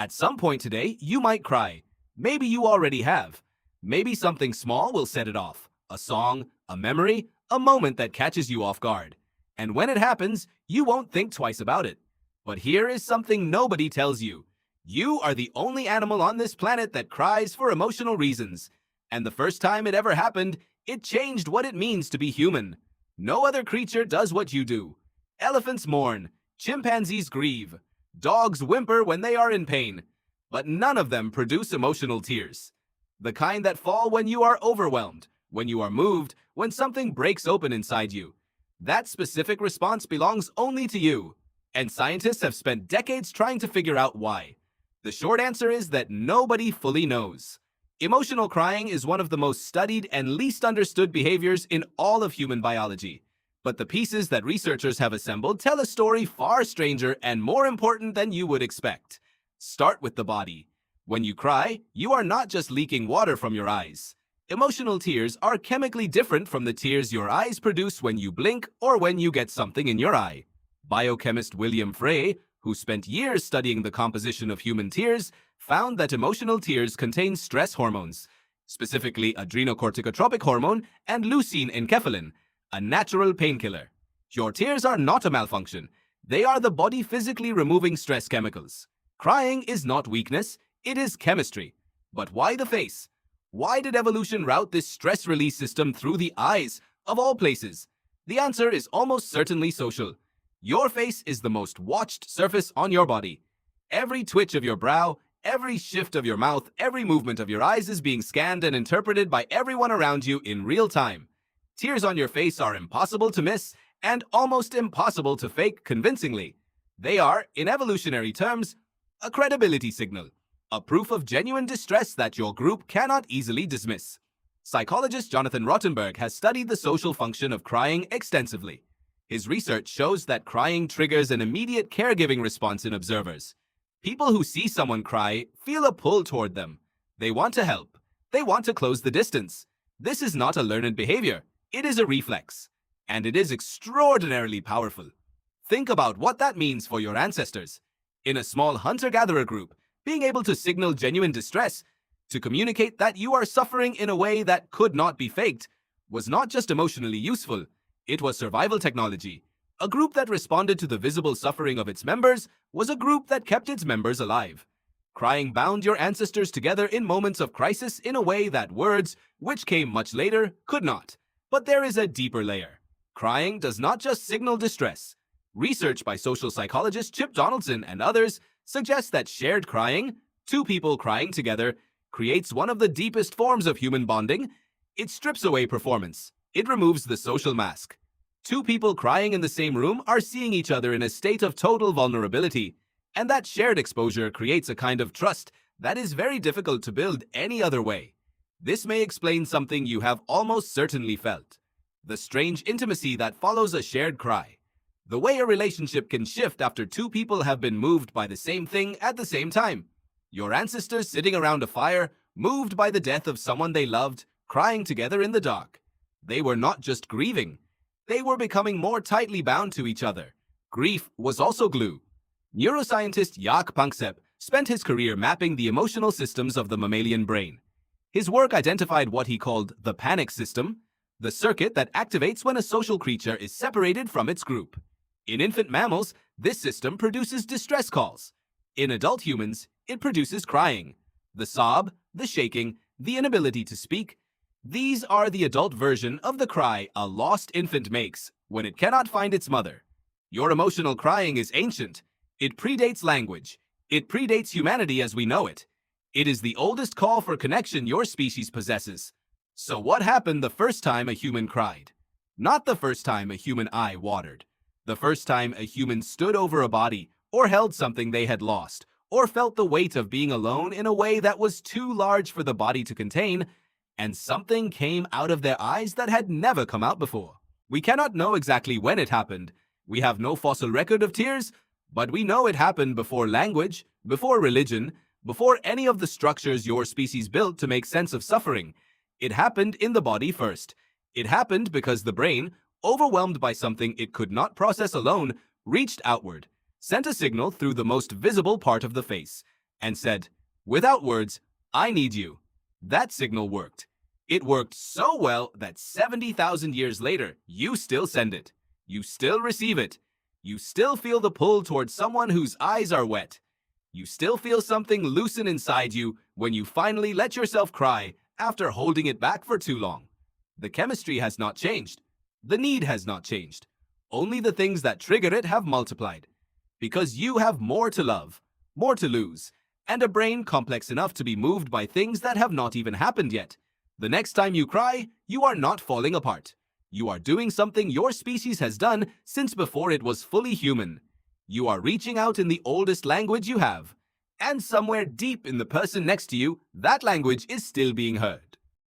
At some point today, you might cry. Maybe you already have. Maybe something small will set it off. A song, a memory, a moment that catches you off guard. And when it happens, you won't think twice about it. But here is something nobody tells you. You are the only animal on this planet that cries for emotional reasons. And the first time it ever happened, it changed what it means to be human. No other creature does what you do. Elephants mourn. Chimpanzees grieve. Dogs whimper when they are in pain. But none of them produce emotional tears. The kind that fall when you are overwhelmed, when you are moved, when something breaks open inside you. That specific response belongs only to you. And scientists have spent decades trying to figure out why. The short answer is that nobody fully knows. Emotional crying is one of the most studied and least understood behaviors in all of human biology. But the pieces that researchers have assembled tell a story far stranger and more important than you would expect. Start with the body. When you cry, you are not just leaking water from your eyes. Emotional tears are chemically different from the tears your eyes produce when you blink or when you get something in your eye. Biochemist William Frey, who spent years studying the composition of human tears, found that emotional tears contain stress hormones, specifically adrenocorticotropic hormone and leucine-enkephalin, a natural painkiller. Your tears are not a malfunction. They are the body physically removing stress chemicals. Crying is not weakness, it is chemistry. But why the face? Why did evolution route this stress release system through the eyes, of all places? The answer is almost certainly social. Your face is the most watched surface on your body. Every twitch of your brow, every shift of your mouth, every movement of your eyes is being scanned and interpreted by everyone around you in real time. Tears on your face are impossible to miss and almost impossible to fake convincingly. They are, in evolutionary terms, a credibility signal, a proof of genuine distress that your group cannot easily dismiss. Psychologist Jonathan Rottenberg has studied the social function of crying extensively. His research shows that crying triggers an immediate caregiving response in observers. People who see someone cry feel a pull toward them. They want to help. They want to close the distance. This is not a learned behavior. It is a reflex. And it is extraordinarily powerful. Think about what that means for your ancestors. In a small hunter-gatherer group, being able to signal genuine distress, to communicate that you are suffering in a way that could not be faked, was not just emotionally useful. It was survival technology. A group that responded to the visible suffering of its members was a group that kept its members alive. Crying bound your ancestors together in moments of crisis in a way that words, which came much later, could not. But there is a deeper layer. Crying does not just signal distress. Research by social psychologist Chip Donaldson and others suggests that shared crying, two people crying together, creates one of the deepest forms of human bonding. It strips away performance. It removes the social mask. Two people crying in the same room are seeing each other in a state of total vulnerability, and that shared exposure creates a kind of trust that is very difficult to build any other way. This may explain something you have almost certainly felt: the strange intimacy that follows a shared cry. The way a relationship can shift after two people have been moved by the same thing at the same time. Your ancestors sitting around a fire, moved by the death of someone they loved, crying together in the dark. They were not just grieving. They were becoming more tightly bound to each other. Grief was also glue. Neuroscientist Jaak Panksepp spent his career mapping the emotional systems of the mammalian brain. His work identified what he called the panic system, the circuit that activates when a social creature is separated from its group. In infant mammals, this system produces distress calls. In adult humans, it produces crying. The sob, the shaking, the inability to speak. These are the adult version of the cry a lost infant makes when it cannot find its mother. Your emotional crying is ancient. It predates language. It predates humanity as we know it. It is the oldest call for connection your species possesses. So what happened the first time a human cried? Not the first time a human eye watered. The first time a human stood over a body, or held something they had lost, or felt the weight of being alone in a way that was too large for the body to contain, and something came out of their eyes that had never come out before. We cannot know exactly when it happened. We have no fossil record of tears, but we know it happened before language, before religion, before any of the structures your species built to make sense of suffering. It happened in the body first. It happened because the brain, overwhelmed by something it could not process alone, reached outward, sent a signal through the most visible part of the face, and said, "Without words, I need you." That signal worked. It worked so well that 70,000 years later, you still send it. You still receive it. You still feel the pull towards someone whose eyes are wet. You still feel something loosen inside you when you finally let yourself cry after holding it back for too long. The chemistry has not changed. The need has not changed. Only the things that trigger it have multiplied. Because you have more to love, more to lose, and a brain complex enough to be moved by things that have not even happened yet. The next time you cry, you are not falling apart. You are doing something your species has done since before it was fully human. You are reaching out in the oldest language you have. And somewhere deep in the person next to you, that language is still being heard.